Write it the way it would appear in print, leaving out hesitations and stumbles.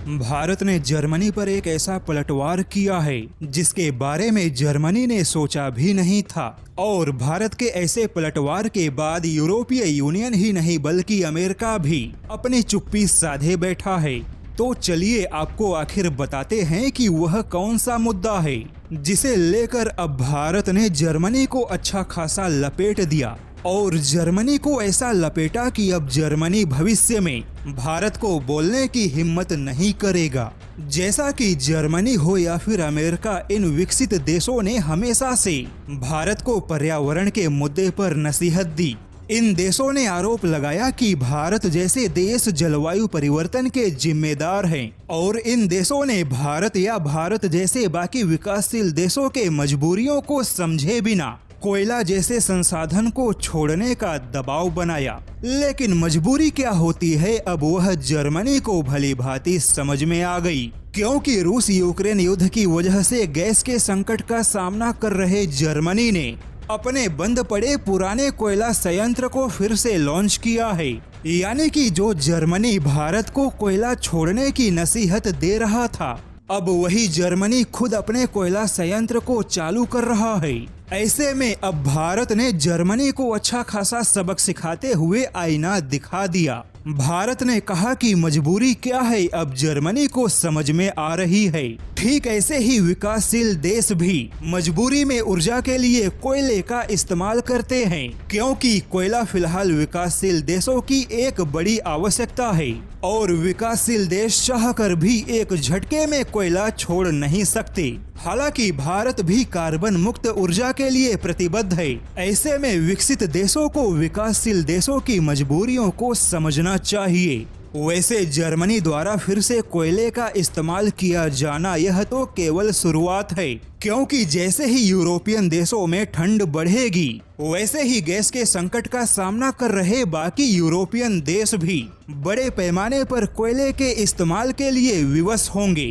भारत ने जर्मनी पर एक ऐसा पलटवार किया है जिसके बारे में जर्मनी ने सोचा भी नहीं था। और भारत के ऐसे पलटवार के बाद यूरोपीय यूनियन ही नहीं बल्कि अमेरिका भी अपनी चुप्पी साधे बैठा है। तो चलिए आपको आखिर बताते हैं कि वह कौन सा मुद्दा है जिसे लेकर अब भारत ने जर्मनी को अच्छा खासा लपेट दिया और जर्मनी को ऐसा लपेटा कि अब जर्मनी भविष्य में भारत को बोलने की हिम्मत नहीं करेगा। जैसा कि जर्मनी हो या फिर अमेरिका, इन विकसित देशों ने हमेशा से भारत को पर्यावरण के मुद्दे पर नसीहत दी। इन देशों ने आरोप लगाया कि भारत जैसे देश जलवायु परिवर्तन के जिम्मेदार हैं और इन देशों ने भारत या भारत जैसे बाकी विकासशील देशों के मजबूरियों को समझे बिना कोयला जैसे संसाधन को छोड़ने का दबाव बनाया। लेकिन मजबूरी क्या होती है अब वह जर्मनी को भली भांति समझ में आ गई, क्योंकि रूस यूक्रेन युद्ध की वजह से गैस के संकट का सामना कर रहे जर्मनी ने अपने बंद पड़े पुराने कोयला संयंत्र को फिर से लॉन्च किया है। यानी कि जो जर्मनी भारत को कोयला छोड़ने की नसीहत दे रहा था, अब वही जर्मनी खुद अपने कोयला संयंत्र को चालू कर रहा है। ऐसे में अब भारत ने जर्मनी को अच्छा खासा सबक सिखाते हुए आईना दिखा दिया। भारत ने कहा कि मजबूरी क्या है अब जर्मनी को समझ में आ रही है। ठीक ऐसे ही विकासशील देश भी मजबूरी में ऊर्जा के लिए कोयले का इस्तेमाल करते हैं, क्योंकि कोयला फिलहाल विकासशील देशों की एक बड़ी आवश्यकता है और विकासशील देश चाहकर भी एक झटके में कोयला छोड़ नहीं सकते। हालांकि भारत भी कार्बन मुक्त ऊर्जा के लिए प्रतिबद्ध है। ऐसे में विकसित देशों को विकासशील देशों की मजबूरियों को समझना चाहिए। वैसे जर्मनी द्वारा फिर से कोयले का इस्तेमाल किया जाना यह तो केवल शुरुआत है, क्योंकि जैसे ही यूरोपियन देशों में ठंड बढ़ेगी वैसे ही गैस के संकट का सामना कर रहे बाकी यूरोपियन देश भी बड़े पैमाने पर कोयले के इस्तेमाल के लिए विवश होंगे।